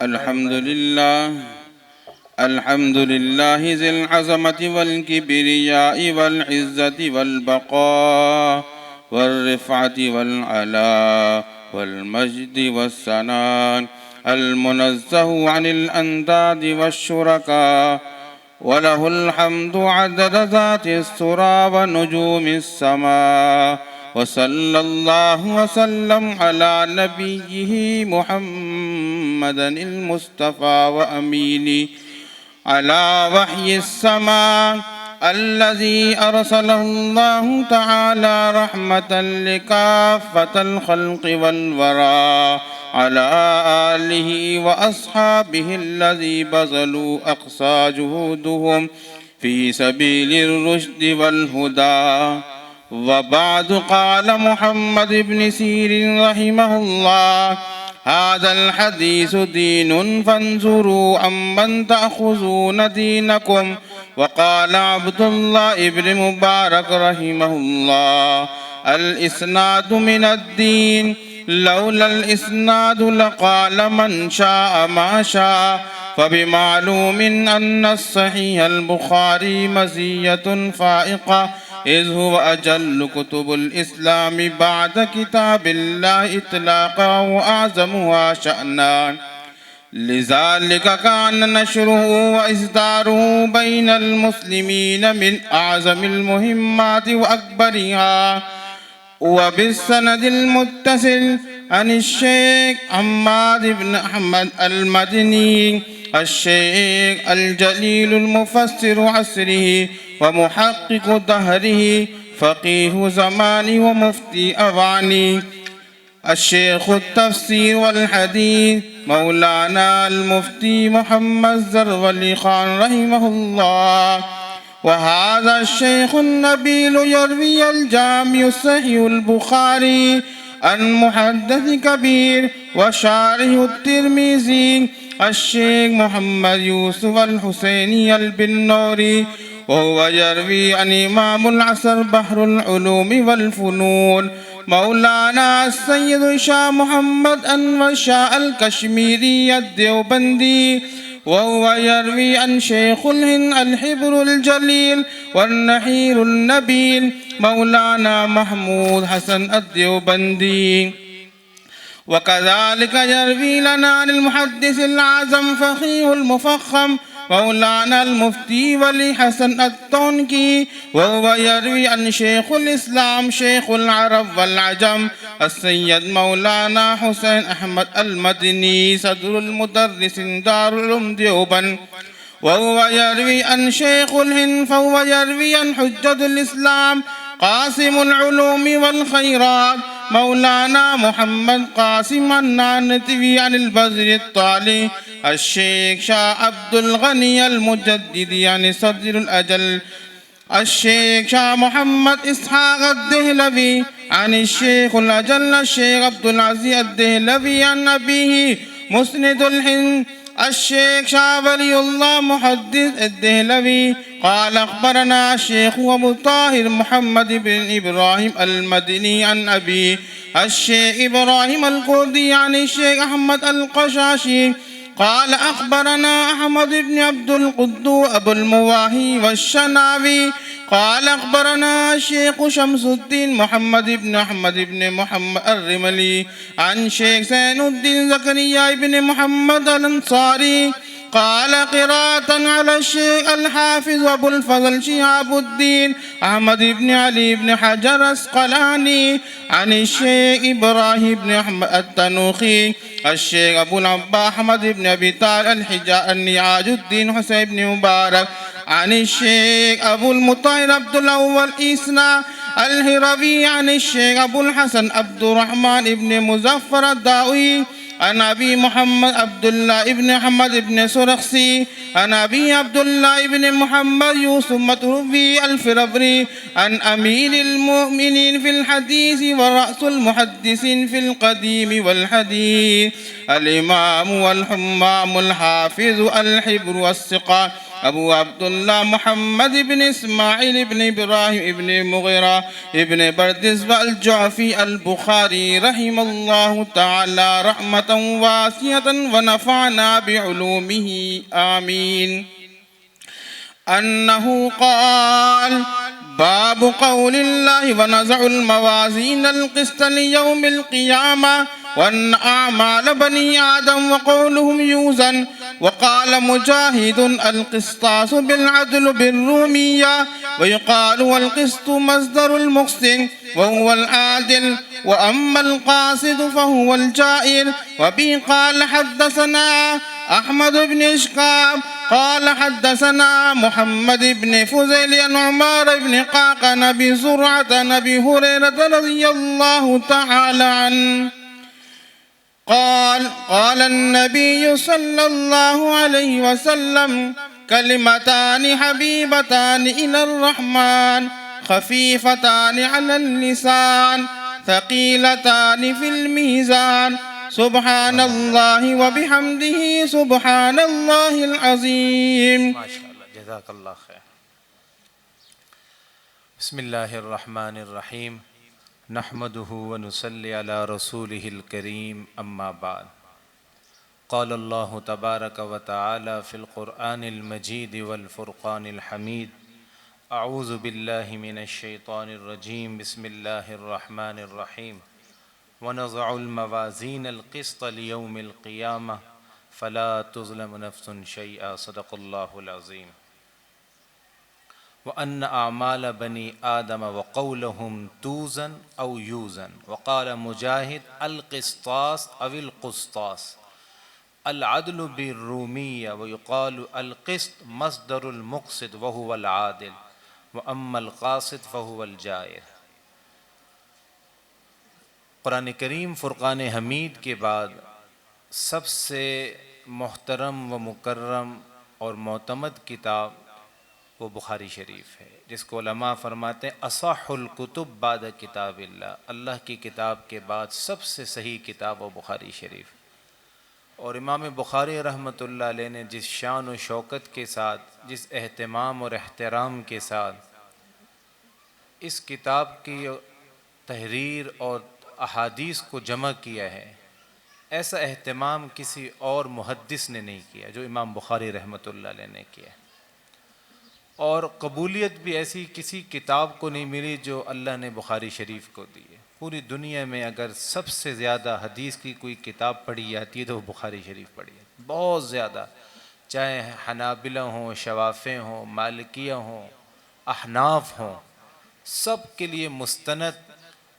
الحمد لله ذي العظمة والكبرياء والعزة والبقاء والرفعة والعلاء والمجد والثناء، المنزه عن الأنداد والشركاء، وله الحمد عدد ذات الثرى ونجوم السماء. وصلى الله وسلم على نبيه محمد المصطفى وأمين على وحي السماء، الذي أرسله الله تعالى رحمة لكافة الخلق والورى، على آله وأصحابه الذي بذلوا أقصى جهودهم في سبيل الرشد والهدى. وبعد، قال محمد بن سيرين رحمه الله: هذا الحديث دين فانظروا عمن تأخذون دينكم. وقال عبد الله بن مبارك رحمه الله: الإسناد من الدين، لولا الإسناد لقال من شاء ما شاء. فبمعلوم أن الصحيح البخاري مزية فائقة، إذ هو أجل كتب الإسلام بعد كتاب الله إطلاقا وأعظمها شأنا، لذلك كان نشره وإصداره بين المسلمين من أعظم المهمات وأكبرها. وبالسند المتصل عن الشيخ حماد بن أحمد المدني، الشيخ الجليل المفسر عصره ومحقق دهره، فقيه زماني ومفتي أواني، الشيخ التفسير والحديث مولانا المفتي محمد زرولي خان رحمه الله. وهذا الشيخ النبيل يروي الجامع الصحيح البخاري عن محدث كبير وشارح الترمذي، الشيخ محمد يوسف الحسيني البنوري، وهو يروي عن إمام العصر بحر العلوم والفنون مولانا السيد هشام محمد أنور شاه الكشميري الديوبندي، وهو يروي عن شيخ الهند الحبر الجليل والنحير النبيل مولانا محمود حسن الديوبندي. وكذلك يروي لنا عن المحدث الأعظم فقيه المفخم مولانا المفتي ولي حسن التونكي، وهو يروي عن شيخ الإسلام شيخ العرب والعجم السيد مولانا حسين أحمد المدني صدر المدرس دار العلوم ديوبند، وهو يروي عن شيخ الهند، فهو يروي عن حجة الإسلام قاسم العلوم والخيرات مولانا محمد قاسم النانتوي، عن البدر الطالي الشيخ شاه عبد الغني المجدد عن صدر الأجل الشيخ شاه محمد إسحاق الدهلوي، عن الشيخ الأجل الشيخ عبد العزيز الدهلوي، عن أبيه مسند الهند الشيخ شاه ولي الله محدث الدهلوي قال: أخبرنا الشيخ أبو طاهر محمد بن إبراهيم المدني عن أبيه الشيخ إبراهيم القردي، عن الشيخ أحمد القشاشي قال: أخبرنا أحمد بن عبد القدوس أبو المواهي والشناوي قال: أخبرنا الشيخ شمس الدين محمد بن أحمد بن محمد الرملي، عن شيخ زين الدين زكريا بن محمد الأنصاري قال: قراءة على الشيخ الحافظ أبو الفضل شهاب الدين أحمد بن علي بن حجر العسقلاني، عن الشيخ إبراهيم بن أحمد التنوخي، الشيخ أبو العباس أحمد بن أبي طالب الحجاء النعاج الدين حسين بن مبارك، عن الشيخ أبو المطهر عبد الأول إسنا الهروي، عن الشيخ أبو الحسن عبد الرحمن بن مظفر الداوي، عن أبي محمد عبد الله بن أحمد بن سرخسي، عن أبي عبد الله بن محمد يوسف متروفي الفربري، عن أمير المؤمنين في الحديث ورأس المحدثين في القديم والحديث الإمام والحمام الحافظ الحبر والثقة أبو عبد الله محمد بن إسماعيل بن إبراهيم بن مغيرة بن بردزبة الجعفي البخاري رحمه الله تعالى رحمة واسعة ونفعنا بعلومه آمين. أنه قال: باب قول الله: ونزع الموازين القسط ليوم القيامة وأن أعمال بني آدم وقولهم يوزن. وقال مجاهد: القسطاس بالعدل بالرومية، ويقال والقسط مصدر المقسط وهو العادل، وأما القاسط فهو الجائر. وبه قال حدثنا أحمد بن إشقام قال حدثنا محمد بن فزيل عن عمار بن قعقاع نبي زرعة نبي هريرة رضي الله تعالى عنه قال: قال النبي صلى الله عليه وسلم: كلمتان حبيبتان إلى الرحمن خفيفتان على اللسان ثقيلتان في الميزان سبحان الله وبحمده سبحان الله العظيم. ماشاءاللہ، جزاک اللہ خیر. بسم اللہ الرحمن الرحیم. نحمده ونصلی علی رسوله الکریم. اما بعد. قال اللہ تبارک وتعالی فی القرآن المجید والفرقان الحمید. اعوذ باللہ من الشیطان الرجیم. بسم اللہ الرحمن الرحیم. ونضع الموازین القسط لیوم القیامہ فلا تظلم نفس شیئا. صدق اللہ العظیم. وأن أعمال بني آدم وقولهم توزن أو يوزن. وقال مجاهد: القسطاس أو القسطاس. العدل بالرومية، ويقال القسط مصدر المقسط وهو العادل، وأما القاسط فهو الجائر. قرآن کریم فرقان حمید کے بعد سب سے محترم و مکرم اور معتمد کتاب وہ بخاری شریف ہے، جس کو علماء فرماتے ہیں اصح الکتب بعد کتاب اللہ. اللہ کی کتاب کے بعد سب سے صحیح کتاب وہ بخاری شریف. اور امام بخاری رحمۃ اللہ علیہ نے جس شان و شوکت کے ساتھ، جس اہتمام اور احترام کے ساتھ اس کتاب کی تحریر اور احادیث کو جمع کیا ہے، ایسا اہتمام کسی اور محدث نے نہیں کیا جو امام بخاری رحمۃ اللہ علیہ نے کیا. اور قبولیت بھی ایسی کسی کتاب کو نہیں ملی جو اللہ نے بخاری شریف کو دی ہے. پوری دنیا میں اگر سب سے زیادہ حدیث کی کوئی کتاب پڑھی جاتی ہے تو وہ بخاری شریف پڑھی ہے، بہت زیادہ. چاہے حنابلہ ہوں، شوافع ہوں، مالکیہ ہوں، احناف ہوں، سب کے لیے مستند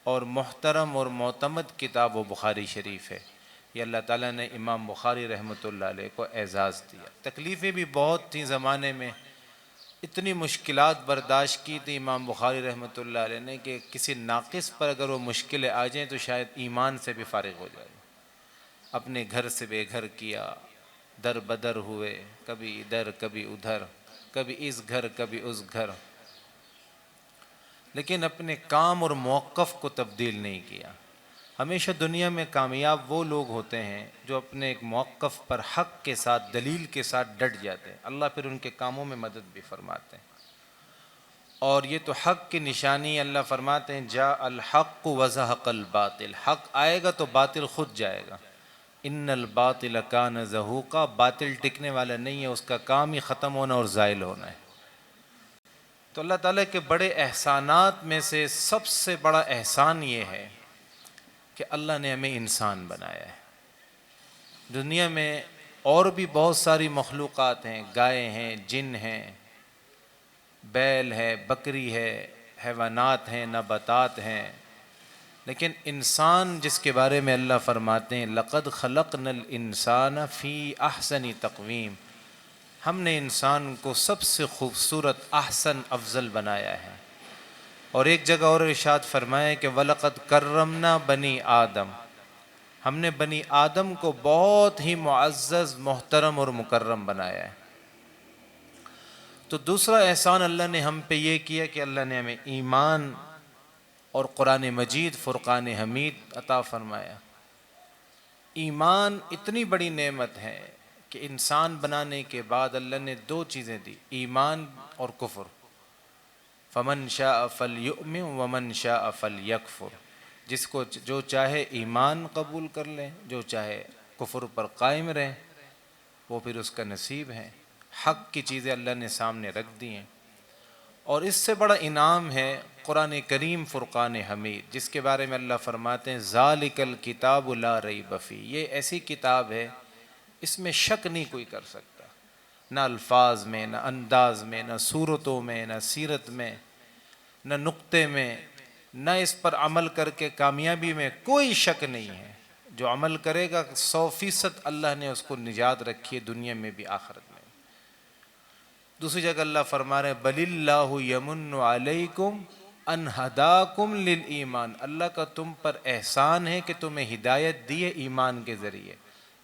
اور محترم اور معتمد کتاب و بخاری شریف ہے. یہ اللہ تعالیٰ نے امام بخاری رحمۃ اللہ علیہ کو اعزاز دیا. تکلیفیں بھی بہت تھیں زمانے میں، اتنی مشکلات برداشت کی تھی امام بخاری رحمۃ اللہ علیہ نے کہ کسی ناقص پر اگر وہ مشکلیں آ جائیں تو شاید ایمان سے بھی فارغ ہو جائے. اپنے گھر سے بے گھر کیا، در بدر ہوئے، کبھی ادھر کبھی ادھر، کبھی اس گھر کبھی اس گھر، لیکن اپنے کام اور موقف کو تبدیل نہیں کیا. ہمیشہ دنیا میں کامیاب وہ لوگ ہوتے ہیں جو اپنے ایک موقف پر حق کے ساتھ، دلیل کے ساتھ ڈٹ جاتے ہیں. اللہ پھر ان کے کاموں میں مدد بھی فرماتے ہیں. اور یہ تو حق کی نشانی. اللہ فرماتے ہیں جاء الحق وزهق الباطل. حق آئے گا تو باطل خود جائے گا. ان الباطل کان زہوقا. باطل ٹکنے والا نہیں ہے، اس کا کام ہی ختم ہونا اور زائل ہونا ہے. تو اللہ تعالیٰ کے بڑے احسانات میں سے سب سے بڑا احسان یہ ہے کہ اللہ نے ہمیں انسان بنایا ہے. دنیا میں اور بھی بہت ساری مخلوقات ہیں، گائے ہیں، جن ہیں، بیل ہے، بکری ہے، حیوانات ہیں، نباتات ہیں، لیکن انسان جس کے بارے میں اللہ فرماتے ہیں لقد خلقنا الانسان فی احسن تقویم. ہم نے انسان کو سب سے خوبصورت، احسن، افضل بنایا ہے. اور ایک جگہ اور ارشاد فرمایا کہ وَلَقَدْ كَرَّمْنَا بَنِي آدم. ہم نے بنی آدم کو بہت ہی معزز، محترم اور مکرم بنایا ہے. تو دوسرا احسان اللہ نے ہم پہ یہ کیا کہ اللہ نے ہمیں ایمان اور قرآن مجید فرقان حمید عطا فرمایا. ایمان اتنی بڑی نعمت ہے کہ انسان بنانے کے بعد اللہ نے دو چیزیں دی، ایمان اور کفر۔ فمن شاء فلیؤمن ومن شاء فلیکفر، جس کو جو چاہے ایمان قبول کر لے، جو چاہے کفر پر قائم رہے، وہ پھر اس کا نصیب ہے۔ حق کی چیزیں اللہ نے سامنے رکھ دی ہیں، اور اس سے بڑا انعام ہے قرآن کریم فرقان حمید، جس کے بارے میں اللہ فرماتے ہیں ذالک الکتاب لا ریب فیہ، یہ ایسی کتاب ہے اس میں شک نہیں کوئی کر سکتا، نہ الفاظ میں، نہ انداز میں، نہ صورتوں میں، نہ سیرت میں، نہ نقطے میں، نہ اس پر عمل کر کے کامیابی میں کوئی شک نہیں ہے۔ جو عمل کرے گا 100% اللہ نے اس کو نجات رکھی ہے، دنیا میں بھی آخرت میں۔ دوسری جگہ اللہ فرما رہے ہیں بل اللہ یمن علیکم ان ہداکم للایمان، اللہ کا تم پر احسان ہے کہ تمہیں ہدایت دی ہے ایمان کے ذریعے۔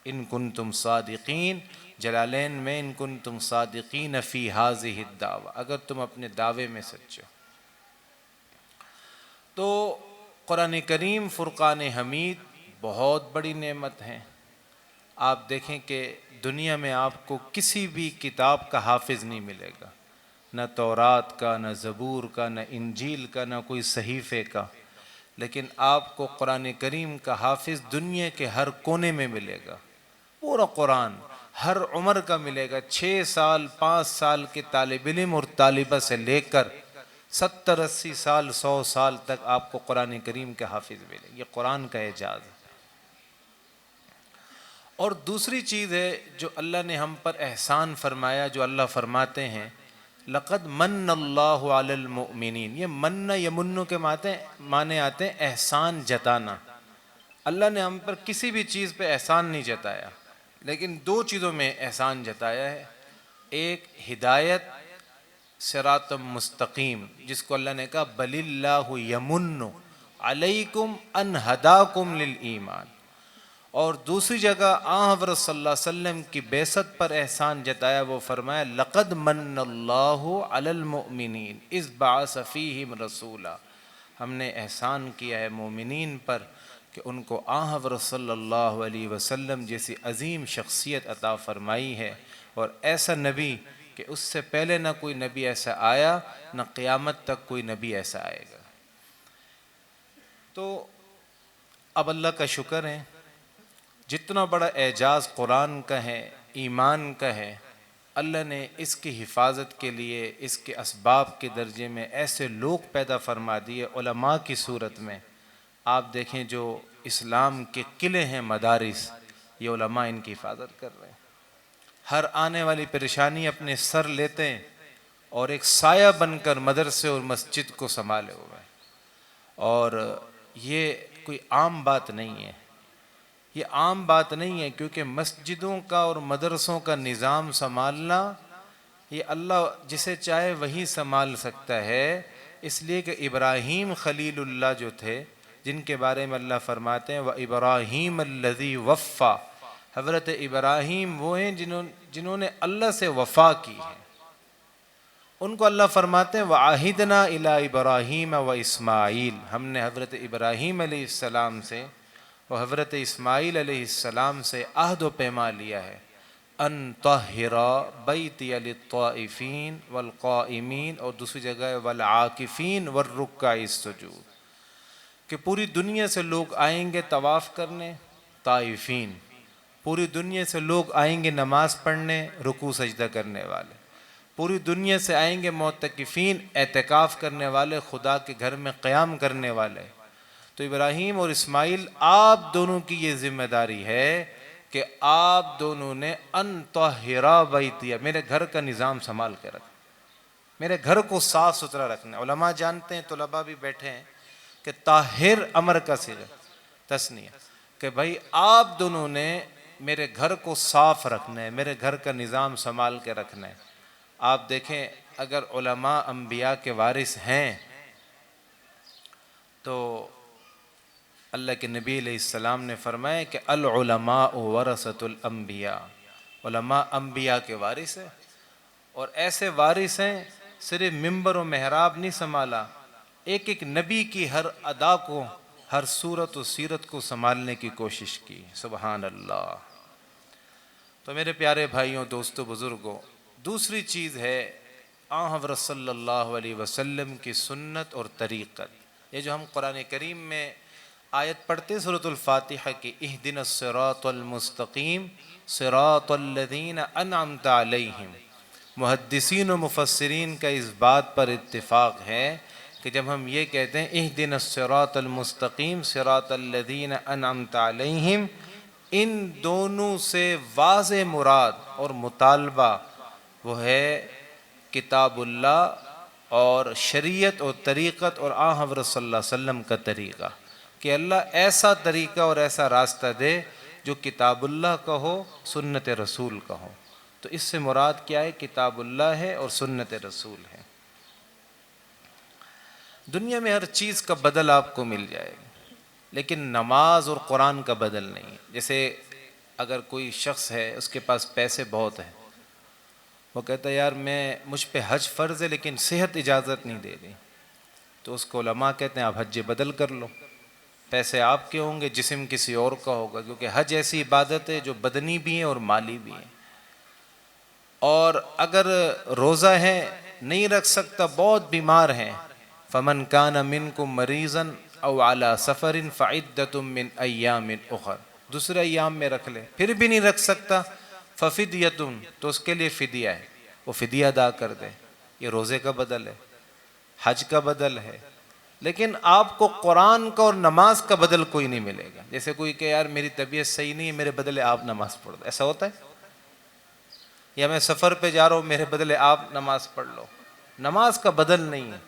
ان کنتم صادقین، جلالین میں ان کنتم صادقین فی ہذہ الدعوہ، اگر تم اپنے دعوے میں سچے ہو۔ تو قرآن کریم فرقان حمید بہت بڑی نعمت ہے۔ آپ دیکھیں کہ دنیا میں آپ کو کسی بھی کتاب کا حافظ نہیں ملے گا، نہ تورات کا، نہ زبور کا، نہ انجیل کا، نہ کوئی صحیفے کا، لیکن آپ کو قرآن کریم کا حافظ دنیا کے ہر کونے میں ملے گا۔ پورا قرآن ہر عمر کا ملے گا، 6 سال 5 سال کے طالب علم اور طالبہ سے لے کر 70 80 سال 100 سال تک آپ کو قرآن کریم کے حافظ ملے، یہ قرآن کا اعجاز ہے۔ اور دوسری چیز ہے جو اللہ نے ہم پر احسان فرمایا، جو اللہ فرماتے ہیں لقد من اللہ علی المؤمنین، یہ من یمن کے معنی آتے ہیں احسان جتانا۔ اللہ نے ہم پر کسی بھی چیز پہ احسان نہیں جتایا، لیکن دو چیزوں میں احسان جتایا ہے۔ ایک ہدایت صراط مستقیم، جس کو اللہ نے کہا بل اللہ یمن علیکم ان ہداکم للایمان، اور دوسری جگہ حضرت صلی اللہ علیہ وسلم کی بعثت پر احسان جتایا، وہ فرمایا لقد من اللہ علی المؤمنین اذ بعث فیہم رسولا، ہم نے احسان کیا ہے مومنین پر کہ ان کو حضرت صلی اللہ علیہ وسلم جیسی عظیم شخصیت عطا فرمائی ہے، اور ایسا نبی کہ اس سے پہلے نہ کوئی نبی ایسا آیا، نہ قیامت تک کوئی نبی ایسا آئے گا۔ تو اب اللہ کا شکر ہے، جتنا بڑا اعجاز قرآن کا ہے، ایمان کا ہے، اللہ نے اس کی حفاظت کے لیے اس کے اسباب کے درجے میں ایسے لوگ پیدا فرما دیے علماء کی صورت میں۔ آپ دیکھیں جو اسلام کے قلعے ہیں، مدارس، یہ علماء ان کی حفاظت کر رہے ہیں۔ ہر آنے والی پریشانی اپنے سر لیتے ہیں اور ایک سایہ بن کر مدرسے اور مسجد کو سنبھالے ہوئے ہیں، اور یہ کوئی عام بات نہیں ہے، یہ عام بات نہیں ہے، کیونکہ مسجدوں کا اور مدرسوں کا نظام سنبھالنا یہ اللہ جسے چاہے وہی سنبھال سکتا ہے، اس لیے کہ ابراہیم خلیل اللہ جو تھے، جن کے بارے میں اللہ فرماتے ہیں وَإِبْرَاهِيمَ الَّذِي وَفَّى، حضرت ابراہیم وہ ہیں جنہوں نے اللہ سے وفا کی ہے۔ ان کو اللہ فرماتے ہیں وَعَهِدْنَا إِلَىٰ إِبْرَاهِيمَ وَإِسْمَاعِيلَ، ہم نے حضرت ابراہیم علیہ السلام سے اور حضرت اسماعیل علیہ السلام سے عہد و پیما لیا ہے ان طہر بیتی للطائفین والقائمین، اور دوسری جگہ والعاکفین والرکع السجود، کہ پوری دنیا سے لوگ آئیں گے طواف کرنے، طائفین، پوری دنیا سے لوگ آئیں گے نماز پڑھنے، رکوع سجدہ کرنے والے، پوری دنیا سے آئیں گے معتکفین، اعتکاف کرنے والے، خدا کے گھر میں قیام کرنے والے۔ تو ابراہیم اور اسماعیل آپ دونوں کی یہ ذمہ داری ہے کہ آپ دونوں نے ان طہرا بیتیا، میرے گھر کا نظام سنبھال کے رکھ، میرے گھر کو صاف ستھرا رکھنا۔ علماء جانتے ہیں، طلباء بھی بیٹھے ہیں، کہ طاہر امر کا صیغہ تثنیہ، کہ بھائی آپ دونوں نے میرے گھر کو صاف رکھنا ہے، میرے گھر کا نظام سنبھال کے رکھنا ہے۔ آپ دیکھیں اگر علماء انبیاء کے وارث ہیں تو اللہ کے نبی علیہ السلام نے فرمایا کہ العلماء ورثۃ الانبیاء، علماء انبیاء کے وارث ہیں، اور ایسے وارث ہیں صرف ممبر و محراب نہیں سنبھالا، ایک ایک نبی کی ہر ادا کو، ہر صورت و سیرت کو سنبھالنے کی کوشش کی۔ سبحان اللہ۔ تو میرے پیارے بھائیوں، دوستوں، بزرگوں، دوسری چیز ہے آن حضرت صلی اللہ علیہ وسلم کی سنت اور طریقت۔ یہ جو ہم قرآن کریم میں آیت پڑھتے سورۃ الفاتحہ کی اہدنا الصراط المستقیم صراط الذین انعمت علیہم، محدثین و مفسرین کا اس بات پر اتفاق ہے کہ جب ہم یہ کہتے ہیں اہدنا الصراط المستقیم صراط الذین انعمت علیہم، ان دونوں سے واضح مراد اور مطالبہ وہ ہے کتاب اللہ اور شریعت اور طریقت اور آن حضرت صلی اللہ علیہ وسلم کا طریقہ، کہ اللہ ایسا طریقہ اور ایسا راستہ دے جو کتاب اللہ کا ہو، سنت رسول کا ہو۔ تو اس سے مراد کیا ہے؟ کتاب اللہ ہے اور سنت رسول ہے۔ دنیا میں ہر چیز کا بدل آپ کو مل جائے گا، لیکن نماز اور قرآن کا بدل نہیں ہے۔ جیسے اگر کوئی شخص ہے، اس کے پاس پیسے بہت ہیں، وہ کہتا ہے یار مجھ پہ حج فرض ہے لیکن صحت اجازت نہیں دے رہی، تو اس کو علماء کہتے ہیں آپ حج بدل کر لو، پیسے آپ کے ہوں گے، جسم کسی اور کا ہوگا، کیونکہ حج ایسی عبادت ہے جو بدنی بھی ہے اور مالی بھی ہے۔ اور اگر روزہ ہے نہیں رکھ سکتا، بہت بیمار ہیں، فمن کان منکم مریضا او علی سفر فعدۃ من ایام اخر، دوسرے ایام میں رکھ لے، پھر بھی نہیں رکھ سکتا ففدیۃ، تو اس کے لیے فدیہ ہے، وہ فدیہ ادا کر دے۔ یہ روزے کا بدل ہے، حج کا بدل ہے، لیکن آپ کو قرآن کا اور نماز کا بدل کوئی نہیں ملے گا۔ جیسے کوئی کہ یار میری طبیعت صحیح نہیں ہے، میرے بدلے آپ نماز پڑھ دو، ایسا ہوتا ہے؟ یا میں سفر پہ جا رہا ہوں، میرے بدلے آپ نماز پڑھ لو، نماز کا بدل نہیں ہے۔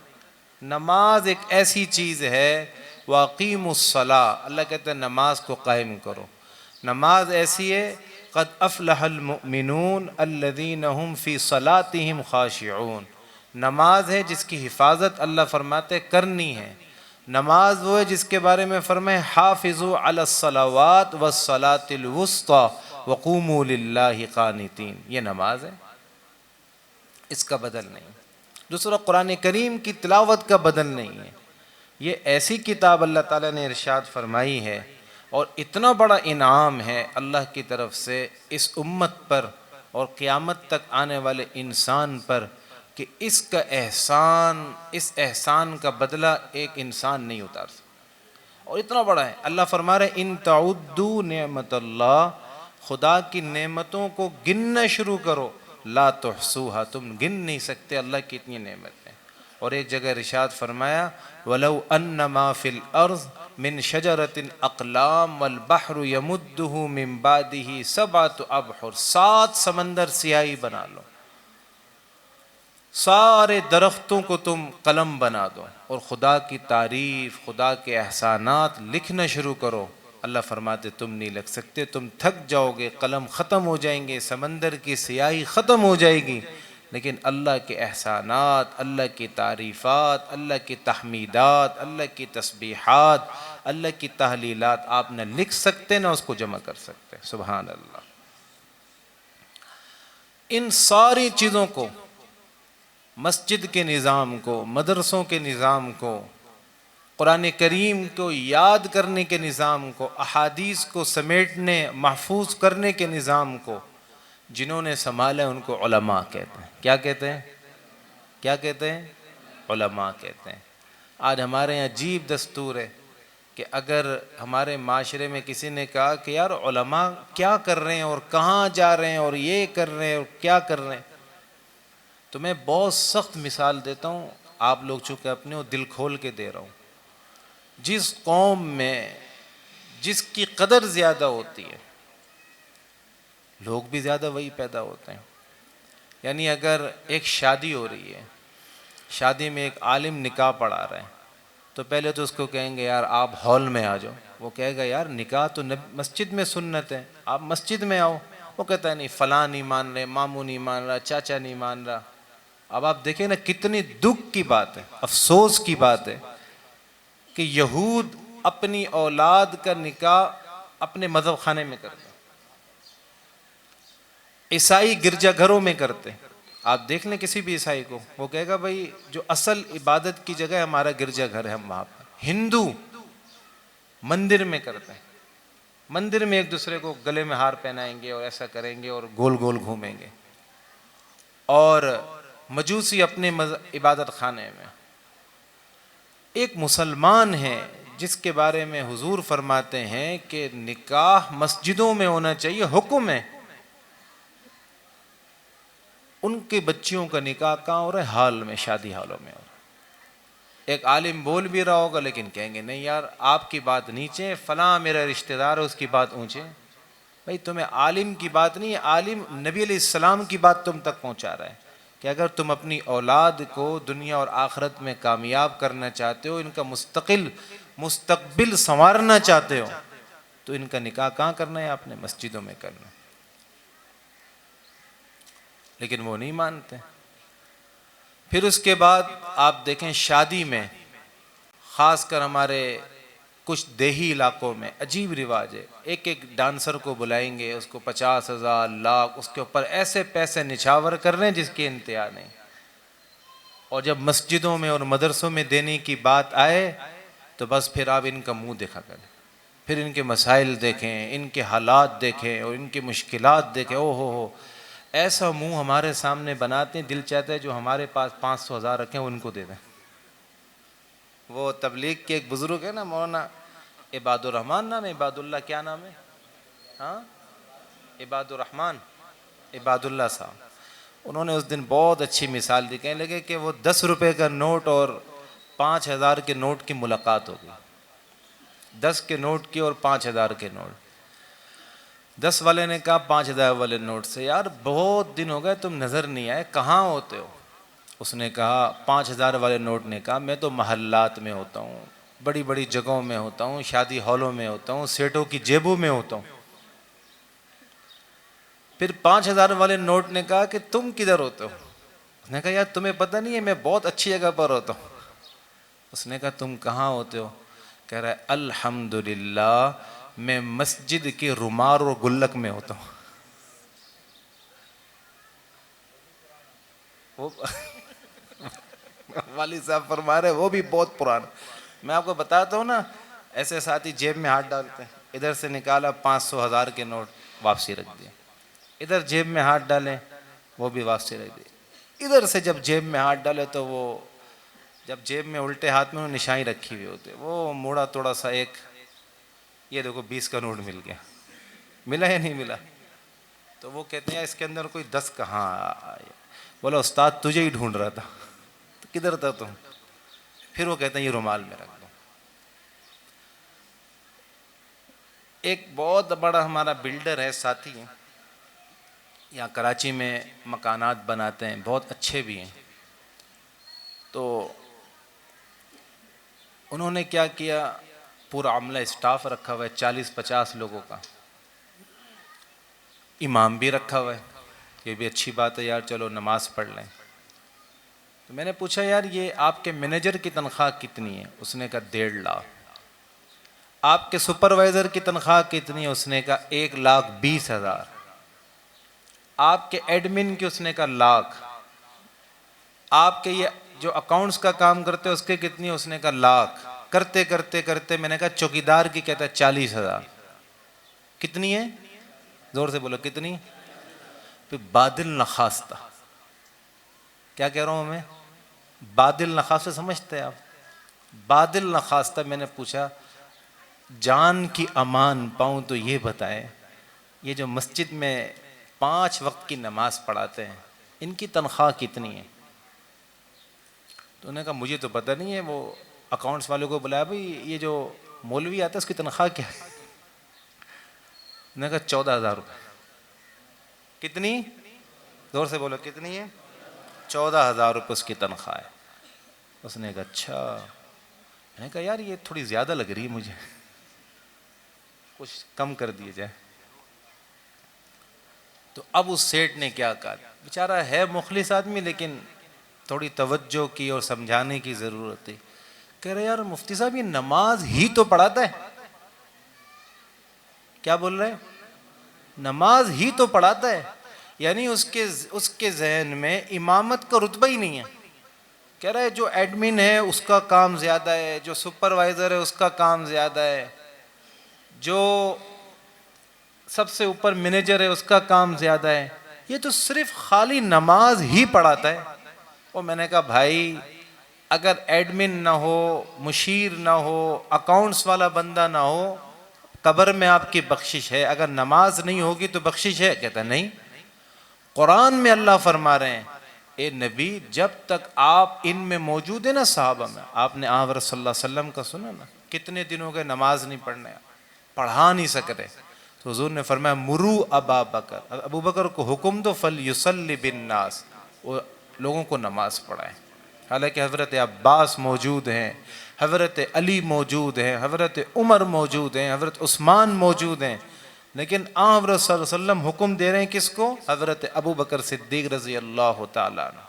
نماز ایک ایسی چیز ہے، واقیموا الصلاۃ، اللہ کہتے ہیں نماز کو قائم کرو۔ نماز ایسی ہے، قد افلح المؤمنون الذین هم فی صلاتهم خاشعون، نماز ہے جس کی حفاظت اللہ فرماتے کرنی ہے۔ نماز وہ ہے جس کے بارے میں فرمائے حافظوا علی الصلوات والصلاۃ الوسطی وقوموا للہ قانتین، یہ نماز ہے، اس کا بدل نہیں۔ دوسرا قرآن کریم کی تلاوت کا بدل نہیں ہے۔ یہ ایسی کتاب اللہ تعالیٰ نے ارشاد فرمائی ہے اور اتنا بڑا انعام ہے اللہ کی طرف سے اس امت پر اور قیامت تک آنے والے انسان پر کہ اس کا اس احسان کا بدلہ ایک انسان نہیں اتار سکتا، اور اتنا بڑا ہے۔ اللہ فرما رہے ان تعدوا نعمت اللہ، خدا کی نعمتوں کو گننا شروع کرو، لا تحصوها، تم گن نہیں سکتے اللہ کی اتنی نعمتیں۔ اور ایک جگہ ارشاد فرمایا وَلَوْ أَنَّ مَا فِي الْأَرْضِ مِنْ شَجَرَةٍ أَقْلَامٌ وَالْبَحْرُ يَمُدُّهُ مِنْ بَعْدِهِ سَبْعَةُ أَبْحُرٍ، 7 سمندر سیاہی بنا لو، سارے درختوں کو تم قلم بنا دو اور خدا کی تعریف، خدا کے احسانات لکھنا شروع کرو۔ اللہ فرماتے تم نہیں لکھ سکتے، تم تھک جاؤ گے، قلم ختم ہو جائیں گے، سمندر کی سیاہی ختم ہو جائے گی، لیکن اللہ کے احسانات، اللہ کی تعریفات، اللہ کی تحمیدات، اللہ کی تسبیحات، اللہ کی تحلیلات آپ نہ لکھ سکتے نہ اس کو جمع کر سکتے۔ سبحان اللہ۔ ان ساری چیزوں کو، مسجد کے نظام کو، مدرسوں کے نظام کو، قرآن کریم کو یاد کرنے کے نظام کو، احادیث کو سمیٹنے محفوظ کرنے کے نظام کو جنہوں نے سنبھالا ان کو علماء کہتے ہیں۔ کیا کہتے ہیں؟ کیا کہتے ہیں؟ علماء کہتے ہیں۔ آج ہمارے یہاں عجیب دستور ہے کہ اگر ہمارے معاشرے میں کسی نے کہا کہ یار علماء کیا کر رہے ہیں اور کہاں جا رہے ہیں اور یہ کر رہے ہیں اور کیا کر رہے ہیں، تو میں بہت سخت مثال دیتا ہوں، آپ لوگ چونکہ اپنے وہ دل کھول کے دے رہا ہوں۔ جس قوم میں جس کی قدر زیادہ ہوتی ہے، لوگ بھی زیادہ وہی پیدا ہوتے ہیں۔ یعنی اگر ایک شادی ہو رہی ہے، شادی میں ایک عالم نکاح پڑھا رہے ہیں، تو پہلے تو اس کو کہیں گے یار آپ ہال میں آ جاؤ، وہ کہے گا یار نکاح تو مسجد میں سنت ہے، آپ مسجد میں آؤ، وہ کہتا ہے نہیں فلاں نہیں مان رہے، ماموں نہیں مان رہا، چاچا نہیں مان رہا۔ اب آپ دیکھیں نا کتنی دکھ کی بات ہے، افسوس کی بات ہے کہ یہود اپنی اولاد کا نکاح اپنے مذہب خانے میں کرتے، عیسائی گرجا گھروں میں کرتے۔ آپ دیکھ لیں کسی بھی عیسائی کو، وہ کہے گا بھائی جو اصل عبادت کی جگہ ہے ہمارا گرجا گھر ہے، ہم وہاں پر۔ ہندو مندر میں کرتے ہیں، مندر میں ایک دوسرے کو گلے میں ہار پہنائیں گے اور ایسا کریں گے اور گول گول گھومیں گے. اور مجوسی اپنے عبادت خانے میں. ایک مسلمان ہے جس کے بارے میں حضور فرماتے ہیں کہ نکاح مسجدوں میں ہونا چاہیے، حکم ہے. ان کے بچیوں کا نکاح کہاں ہو رہا ہے؟ حال میں، شادی حالوں میں ہو رہا ہے. ایک عالم بول بھی رہا ہوگا لیکن کہیں گے نہیں یار آپ کی بات نیچے، فلاں میرا رشتہ دار ہے اس کی بات اونچے. بھائی تمہیں عالم کی بات نہیں، عالم نبی علیہ السلام کی بات تم تک پہنچا رہا ہے کہ اگر تم اپنی اولاد کو دنیا اور آخرت میں کامیاب کرنا چاہتے ہو، ان کا مستقبل سنوارنا چاہتے ہو، تو ان کا نکاح کہاں کرنا ہے؟ آپ نے مسجدوں میں کرنا. لیکن وہ نہیں مانتے. پھر اس کے بعد آپ دیکھیں شادی میں، خاص کر ہمارے کچھ دیہی علاقوں میں عجیب رواج ہے. ایک ایک ڈانسر کو بلائیں گے، اس کو 50,000 لاکھ اس کے اوپر ایسے پیسے نچھاور کر رہے ہیں جس کی انتہا نہیں. اور جب مسجدوں میں اور مدرسوں میں دینے کی بات آئے تو بس پھر آپ ان کا منہ دیکھا کریں، پھر ان کے مسائل دیکھیں، ان کے حالات دیکھیں اور ان کی مشکلات دیکھیں. او ہو ایسا منہ ہمارے سامنے بناتے ہیں، دل چاہتا ہے جو ہمارے پاس 500,000 رکھیں وہ ان کو دے دیں. وہ تبلیغ کے ایک بزرگ ہے نا، مولانا عباد الرحمن نام ہے، عباد اللہ کیا نام ہے؟ ہاں عباد الرحمن عباد اللہ صاحب. انہوں نے اس دن بہت اچھی مثال دی. کہنے لگے کہ وہ 10 روپے کا نوٹ اور 5,000 کے نوٹ کی ملاقات ہو گئی. 10 کے نوٹ کی اور 5,000 کے نوٹ. 10 والے نے کہا 5,000 والے نوٹ سے، یار بہت دن ہو گئے تم نظر نہیں آئے، کہاں ہوتے ہو؟ اس نے کہا 5,000 والے نوٹ نے کہا میں تو محلات میں ہوتا ہوں، بڑی بڑی جگہوں میں ہوتا ہوں، شادی ہالوں میں ہوتا ہوں، سیٹوں کی جیبوں میں ہوتا ہوں. پھر 5,000 والے نوٹ نے کہا کہ تم کدھر ہوتے ہو؟ اس نے کہا یار تمہیں پتہ نہیں ہے میں بہت اچھی جگہ پر ہوتا ہوں. اس نے کہا تم کہاں ہوتے ہو؟ کہہ رہا ہے الحمدللہ میں مسجد کے رومال اور گلک میں ہوتا ہوں. وہ والد صاحب فرما رہے وہ بھی بہت پرانا. میں آپ کو بتاتا ہوں نا، ایسے ساتھی جیب میں ہاتھ ڈالتے ہیں، ادھر سے نکالا 500 1000 کے نوٹ واپسی رکھ دیا، ادھر جیب میں ہاتھ ڈالیں وہ بھی واپسی رکھ دیا، ادھر سے جب جیب میں ہاتھ ڈالے تو وہ جب جیب میں الٹے ہاتھ میں نشانی رکھی ہوئی ہوتے، وہ موڑا توڑا سا ایک، یہ دیکھو 20 کا نوٹ مل گیا. ملا یا نہیں ملا؟ تو وہ کہتے ہیں اس کے اندر کوئی 10 کہاں آیا؟ بولا استاد تجھے ہی ڈھونڈ رہا تھا. تو کدھر تھا تم؟ پھر وہ کہتے ہیں یہ رومال میں رکھ دو. ایک بہت بڑا ہمارا بلڈر ہے، ساتھی ہیں، یہاں کراچی میں مکانات بناتے ہیں، بہت اچھے بھی ہیں. تو انہوں نے کیا کیا، پورا عملہ اسٹاف رکھا ہوا ہے 40-50 لوگوں کا، امام بھی رکھا ہوا ہے. یہ بھی اچھی بات ہے یار، چلو نماز پڑھ لیں. تو میں نے پوچھا یار یہ آپ کے مینیجر کی تنخواہ کتنی ہے؟ اس نے کہا 1.5 لاکھ. آپ کے سپروائزر کی تنخواہ کتنی ہے؟ اس نے کہا 1,20,000. آپ کے ایڈمن کی؟ اس نے کہا 1,00,000. آپ کے یہ جو اکاؤنٹس کا کام کرتے اس کے کتنی؟ اس نے کہا 1,00,000. کرتے کرتے کرتے میں نے کہا چوکیدار کی؟ کہتا ہے 40,000. کتنی ہے؟ زور سے بولو کتنی؟ پھر بادل نخواستہ. کیا کہہ رہا ہوں میں؟ بادل نخواستہ سمجھتے ہیں آپ؟ بادل نخواستہ. میں نے پوچھا جان کی امان پاؤں تو یہ بتائیں، یہ جو مسجد میں 5 وقت کی نماز پڑھاتے ہیں ان کی تنخواہ کتنی ہے؟ تو انہوں نے کہا مجھے تو پتہ نہیں ہے. وہ اکاؤنٹس والوں کو بلایا بھائی یہ جو مولوی آتا ہے اس کی تنخواہ کیا ہے؟ انہوں نے کہا 14,000 روپے. کتنی؟ زور سے بولو کتنی ہے؟ 14,000 روپے اس کی تنخواہ ہے. اس نے کہا اچھا. میں نے کہا یار یہ تھوڑی زیادہ لگ رہی ہے مجھے، کچھ کم کر دیے جائے. تو اب اس سیٹ نے کیا کہا، بیچارہ ہے مخلص آدمی لیکن تھوڑی توجہ کی اور سمجھانے کی ضرورت تھی. کہہ رہے یار مفتی صاحب یہ نماز ہی تو پڑھاتا ہے. کیا بول رہے؟ نماز ہی تو پڑھاتا ہے، یعنی اس کے ذہن میں امامت کا رتبہ ہی نہیں ہے. کہہ رہے جو ایڈمن ہے اس کا کام زیادہ ہے، جو سپروائزر ہے اس کا کام زیادہ ہے، جو سب سے اوپر مینیجر ہے، اس کا کام زیادہ ہے، یہ تو صرف خالی نماز ہی پڑھاتا ہے۔ اور میں نے کہا بھائی اگر ایڈمن نہ ہو، مشیر نہ ہو، اکاؤنٹس والا بندہ نہ ہو، قبر میں آپ کی بخشش ہے، اگر نماز نہیں ہوگی تو بخشش ہے؟ کہتا نہیں۔ قرآن میں اللہ فرما رہے ہیں اے نبی جب تک آپ ان میں موجود ہیں نا، صحابہ میں، آپ نے آپ صلی اللہ علیہ وسلم کا سنا نا، کتنے دن ہو گئے نماز نہیں پڑھنے، پڑھا نہیں سک رہے، تو حضور نے فرمایا مرو ابا بکر، ابو بکر کو حکم دو فلیصلی بالناس، وہ لوگوں کو نماز پڑھائیں۔ حالانکہ حضرت عباس موجود ہیں، حضرت علی موجود ہیں، حضرت عمر موجود ہیں، حضرت عثمان موجود ہیں، لیکن آپ صلی اللہ علیہ وسلم حکم دے رہے ہیں کس کو؟ حضرت ابو بکر صدیق رضی اللہ تعالیٰ عنہ۔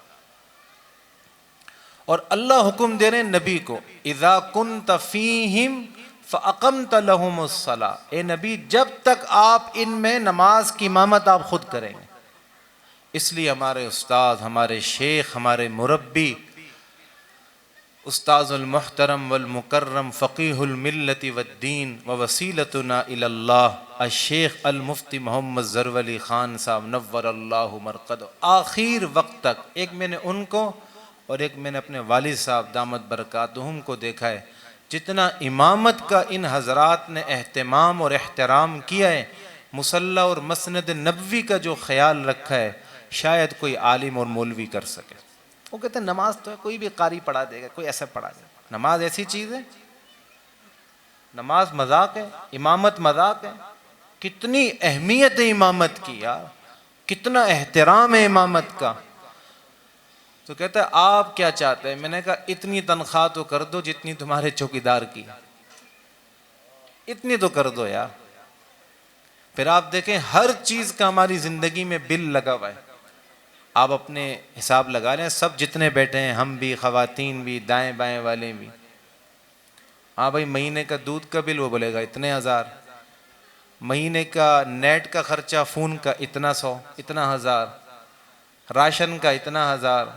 اور اللہ حکم دے رہے ہیں نبی کو اذا کنت فیہم فاقمت لہم الصلاۃ، اے نبی جب تک آپ ان میں نماز کی امامت آپ خود کریں گے۔ اس لیے ہمارے استاد، ہمارے شیخ، ہمارے مربی، استاذ المحترم والمکرم فقیہ الملت والدین ووسیلتنا الی اللہ الشیخ المفتی محمد زرول خان صاحب نور اللہ مرقدہ، آخر وقت تک، ایک میں نے ان کو اور ایک میں نے اپنے والد صاحب دامت برکاتہم کو دیکھا ہے، جتنا امامت کا ان حضرات نے اہتمام اور احترام کیا ہے، مصلی اور مسند نبوی کا جو خیال رکھا ہے، شاید کوئی عالم اور مولوی کر سکے۔ وہ کہتے ہیں نماز تو ہے، کوئی بھی قاری پڑھا دے گا، کوئی ایسا پڑھا دے گا، نماز ایسی چیز ہے، نماز مذاق ہے، امامت مذاق ہے۔ کتنی اہمیت ہے امامت کی یار، کتنا احترام ہے امامت کا۔ تو کہتا ہے آپ کیا چاہتے ہیں؟ میں نے کہا اتنی تنخواہ تو کر دو جتنی تمہارے چوکیدار کی، اتنی تو کر دو یار۔ پھر آپ دیکھیں ہر چیز کا ہماری زندگی میں بل لگا ہوا ہے، آپ اپنے حساب لگا لیں، سب جتنے بیٹھے ہیں، ہم بھی، خواتین بھی، دائیں بائیں والے بھی، ہاں بھائی مہینے کا دودھ کا بل، وہ بولے گا اتنے ہزار، مہینے کا نیٹ کا خرچہ، فون کا اتنا 100، اتنا 1000، راشن کا اتنا 1000،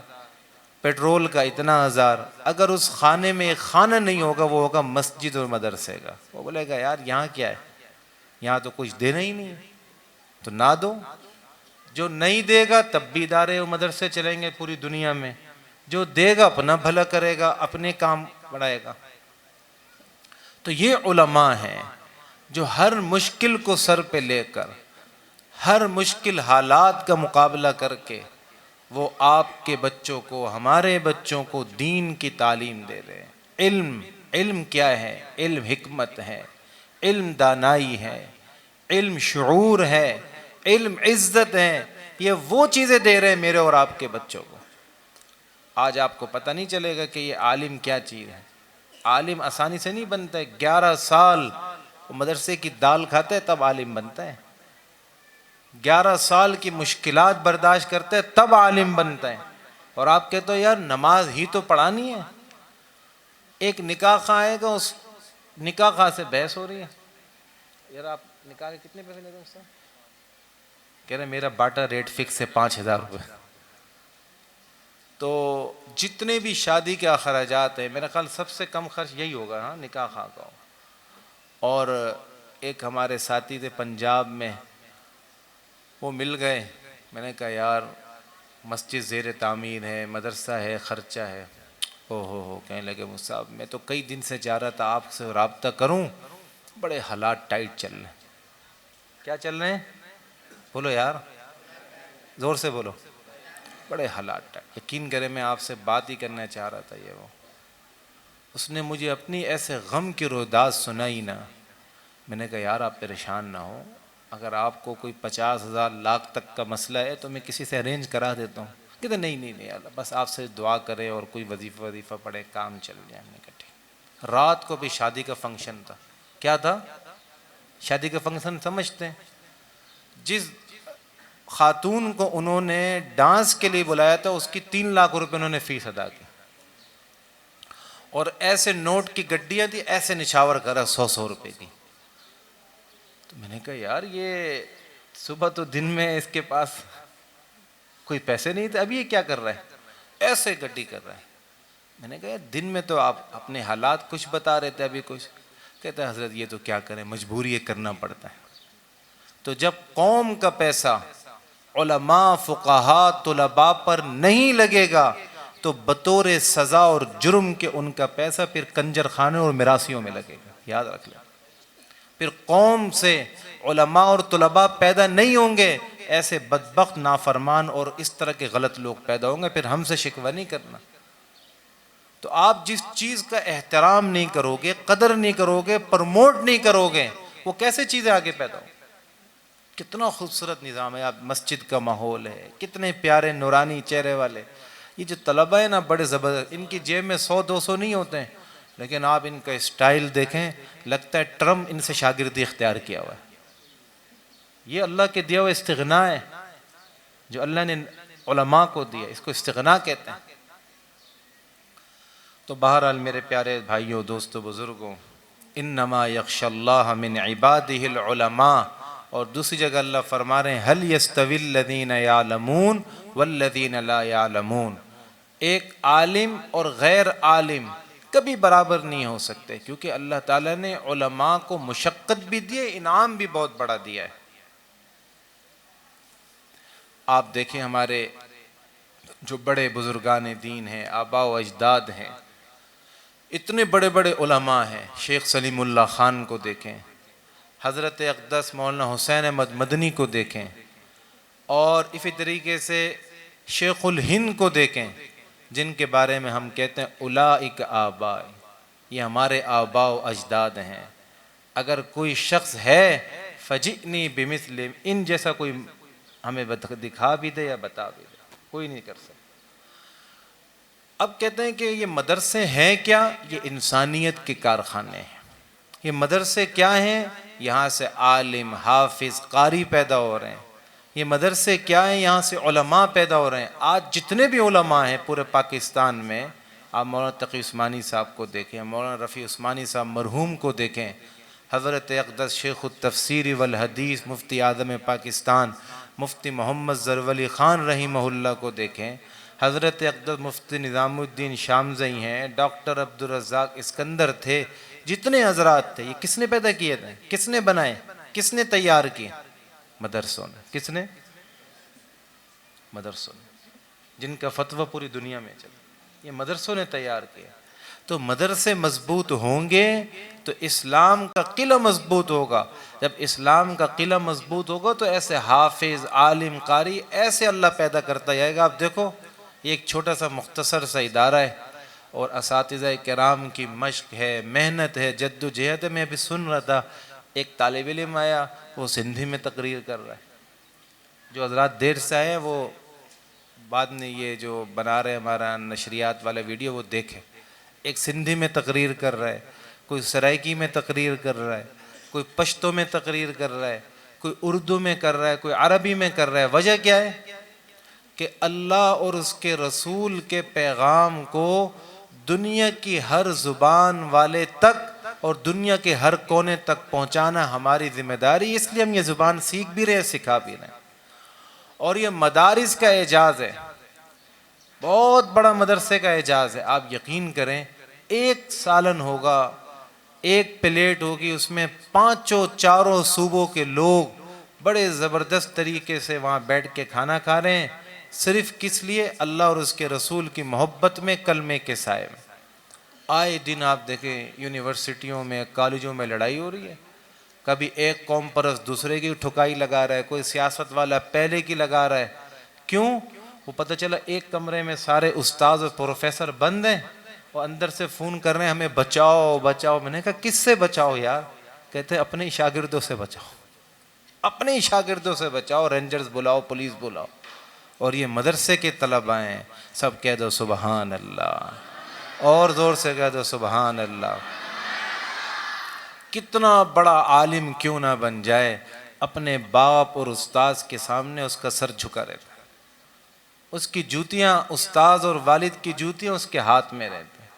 پیٹرول کا اتنا 1000۔ اگر اس خانے میں ایک خانہ نہیں ہوگا، وہ ہوگا مسجد اور مدرسے کا، وہ بولے گا یار یہاں کیا ہے، یہاں تو کچھ دینا ہی نہیں ہے، تو نہ دو۔ جو نہیں دے گا تب بھی ادارے اور مدرسے چلیں گے پوری دنیا میں، جو دے گا اپنا بھلا کرے گا، اپنے کام بڑھائے گا۔ تو یہ علماء ہیں جو ہر مشکل کو سر پہ لے کر، ہر مشکل حالات کا مقابلہ کر کے، وہ آپ کے بچوں کو، ہمارے بچوں کو دین کی تعلیم دے رہے ہیں۔ علم کیا ہے؟ علم حکمت ہے، علم دانائی ہے، علم شعور ہے، علم عزت ہے، یہ وہ چیزیں دے رہے ہیں میرے اور آپ کے بچوں کو۔ آج آپ کو پتہ نہیں چلے گا کہ یہ عالم کیا چیز ہے۔ عالم آسانی سے نہیں بنتا ہے، 11 سال وہ مدرسے کی دال کھاتا ہے تب عالم بنتا ہے، 11 سال کی مشکلات برداشت کرتا ہے تب عالم بنتا ہے۔ اور آپ کہتے ہو یار نماز ہی تو پڑھانی ہے، ایک نکاح خواہ آئے گا، اس نکاح خواہ سے بحث ہو رہی ہے، یار آپ نکاح کے کتنے پیسے لے رہے ہیں اس سے؟ کہہ رہے میرا باٹا ریٹ فکس ہے 5000 روپے۔ تو جتنے بھی شادی کے اخراجات ہیں، میرا خیال سب سے کم خرچ یہی ہوگا، ہاں نکاح خواہ کا۔ اور ایک ہمارے ساتھی تھے پنجاب میں، وہ مل گئے، میں نے کہا یار مسجد زیر تعمیر ہے، مدرسہ ہے، خرچہ ہے، ہو کہنے لگے مجھ صاحب میں تو کئی دن سے چاہ رہا تھا آپ سے رابطہ کروں، بڑے حالات ٹائٹ چل رہے ہیں۔ کیا چل رہے ہیں؟ بولو یار، زور سے بولو۔ بڑے حالات ٹائٹ، یقین کرے میں آپ سے بات ہی کرنا چاہ رہا تھا، یہ وہ اس نے مجھے اپنی ایسے غم کی رویداد سنائی نا، میں نے کہا یار آپ پریشان نہ ہو، اگر آپ کو کوئی 50,000 لاکھ تک کا مسئلہ ہے تو میں کسی سے ارینج کرا دیتا ہوں۔ کہتے نہیں اللہ بس آپ سے دعا کرے اور کوئی وظیفہ پڑھے، کام چل جائے۔ میں نے کہا ٹھیک۔ رات کو بھی شادی کا فنکشن تھا۔ کیا تھا؟ شادی کا فنکشن سمجھتے ہیں؟ جس خاتون کو انہوں نے ڈانس کے لیے بلایا تھا اس کی 3 لاکھ روپے انہوں نے فیس ادا کی، اور ایسے نوٹ کی گڈیاں تھی، ایسے نچھاور کرا 100 روپے کی۔ تو میں نے کہا یار یہ صبح تو دن میں اس کے پاس کوئی پیسے نہیں تھے، اب یہ کیا کر رہا ہے، ایسے گڈی کر رہا ہے۔ میں نے کہا یار دن میں تو آپ اپنے حالات کچھ بتا رہے تھے، ابھی کچھ۔ کہتا ہے حضرت یہ تو کیا کریں، مجبوری ہے، کرنا پڑتا ہے۔ تو جب قوم کا پیسہ علماء، فقہا، طلباء پر نہیں لگے گا تو بطور سزا اور جرم کے ان کا پیسہ پھر کنجر خانے اور میراثیوں میں لگے گا، یاد رکھ لیں۔ پھر قوم سے علماء اور طلباء پیدا نہیں ہوں گے، ایسے بدبخت، نافرمان اور اس طرح کے غلط لوگ پیدا ہوں گے، پھر ہم سے شکوہ نہیں کرنا۔ تو آپ جس چیز کا احترام نہیں کرو گے، قدر نہیں کرو گے، پرموٹ نہیں کرو گے، وہ کیسے چیزیں آگے پیدا ہوں؟ کتنا خوبصورت نظام ہے، آپ مسجد کا ماحول ہے، کتنے پیارے نورانی چہرے والے، یہ جو طلبہ ہیں نا بڑے زبردست، ان کی جیب میں 100-200 نہیں ہوتے ہیں، لیکن آپ ان کا اسٹائل دیکھیں، لگتا ہے ٹرمپ ان سے شاگردی اختیار کیا ہوا ہے۔ یہ اللہ کے دیا ہوا استغنا ہے جو اللہ نے علماء کو دیا، اس کو استغنا کہتے ہیں۔ تو بہرحال میرے پیارے بھائیوں، دوستوں، بزرگوں، انما یخشی اللہ من عبادہ العلماء، اور دوسری جگہ اللہ فرما رہے ہیں هل یستوی الذین یعلمون والذین لا یعلمون، ایک عالم اور غیر عالم کبھی برابر نہیں ہو سکتے، کیونکہ اللہ تعالیٰ نے علماء کو مشقت بھی دی ہے، انعام بھی بہت بڑا دیا ہے۔ آپ دیکھیں ہمارے جو بڑے بزرگان دین ہیں، آباء و اجداد ہیں، اتنے بڑے بڑے علماء ہیں، شیخ سلیم اللہ خان کو دیکھیں، حضرت اقدس مولانا حسین احمد مدنی کو دیکھیں، اور اسی طریقے سے شیخ الہند کو دیکھیں، جن کے بارے میں ہم کہتے ہیں اولئک آباء، یہ ہمارے آباء و اجداد ہیں۔ اگر کوئی شخص ہے فجئنی بمثل، ان جیسا کوئی ہمیں دکھا بھی دے یا بتا بھی دے، کوئی نہیں کر سکتا۔ اب کہتے ہیں کہ یہ مدرسے ہیں کیا؟ یہ انسانیت کے کارخانے ہیں۔ یہ مدرسے کیا ہیں؟ یہاں سے عالم، حافظ، قاری پیدا ہو رہے ہیں۔ یہ مدرسے کیا ہیں؟ یہاں سے علماء پیدا ہو رہے ہیں۔ آج جتنے بھی علماء ہیں پورے پاکستان میں، آپ مولانا تقی عثمانی صاحب کو دیکھیں، مولانا رفیع عثمانی صاحب مرحوم کو دیکھیں، حضرت اقدس شیخ التفسیر والحدیث مفتی اعظم پاکستان مفتی محمد ظفر خان رحمہ اللہ کو دیکھیں، حضرت اقدس مفتی نظام الدین شامزئی ہیں، ڈاکٹر عبدالرزاق اسکندر تھے، جتنے حضرات تھے، یہ کس نے پیدا کیے تھے؟ کس نے بنائے؟ کس نے تیار کیے؟ مدرسوں نے۔ کس نے؟ مدرسوں نے، جن کا فتویٰ پوری دنیا میں چلا، یہ مدرسوں نے تیار کیا۔ تو مدرسے مضبوط ہوں گے تو اسلام کا قلعہ مضبوط ہوگا۔ جب اسلام کا قلعہ مضبوط ہوگا تو ایسے حافظ، عالم، قاری ایسے اللہ پیدا کرتا جائے گا۔ آپ دیکھو، یہ ایک چھوٹا سا مختصر سا ادارہ ہے، اور اساتذہ کرام کی مشق ہے، محنت ہے، جد و جہد ہے۔ میں ابھی سن رہا تھا، ایک طالب علم آیا، وہ سندھی میں تقریر کر رہا ہے۔ جو حضرات دیر سے آئے ہیں وہ بعد میں یہ جو بنا رہے ہمارا نشریات والا ویڈیو وہ دیکھیں۔ ایک سندھی میں تقریر کر رہا ہے، کوئی سرائکی میں تقریر کر رہا ہے، کوئی پشتو میں تقریر کر رہا ہے، کوئی اردو میں کر رہا ہے، کوئی عربی میں کر رہا ہے۔ وجہ کیا ہے؟ کہ اللہ اور اس کے رسول کے پیغام کو دنیا کی ہر زبان والے تک اور دنیا کے ہر کونے تک پہنچانا ہماری ذمہ داری، اس لیے ہم یہ زبان سیکھ بھی رہے ہیں، سکھا بھی رہے ہیں۔ اور یہ مدارس کا اعجاز ہے، بہت بڑا مدرسے کا اعجاز ہے۔ آپ یقین کریں، ایک سالن ہوگا، ایک پلیٹ ہوگی، اس میں 5 صوبوں کے لوگ بڑے زبردست طریقے سے وہاں بیٹھ کے کھانا کھا رہے ہیں، صرف کس لیے؟ اللہ اور اس کے رسول کی محبت میں، کلمے کے سائے میں۔ آئے دن آپ دیکھیں یونیورسٹیوں میں، کالجوں میں لڑائی ہو رہی ہے، کبھی ایک قوم پرست دوسرے کی ٹھکائی لگا رہا ہے، کوئی سیاست والا پہلے کی لگا رہا ہے۔ کیوں؟ وہ پتہ چلا ایک کمرے میں سارے استاد اور پروفیسر بند ہیں، اور اندر سے فون کر رہے ہیں ہمیں بچاؤ بچاؤ۔ میں نے کہا کس سے بچاؤ یار؟ کہتے ہیں اپنے شاگردوں سے بچاؤ، اپنے شاگردوں سے بچاؤ، رینجرز بلاؤ، پولیس بلاؤ۔ اور یہ مدرسے کے طلباء ہیں، سب کہہ دو سبحان اللہ، اور زور سے کہہ دو سبحان اللہ۔ کتنا بڑا عالم کیوں نہ بن جائے، اپنے باپ اور استاذ کے سامنے اس کا سر جھکا رہتا ہے، اس کی جوتیاں، استاذ اور والد کی جوتیاں اس کے ہاتھ میں رہتی ہیں،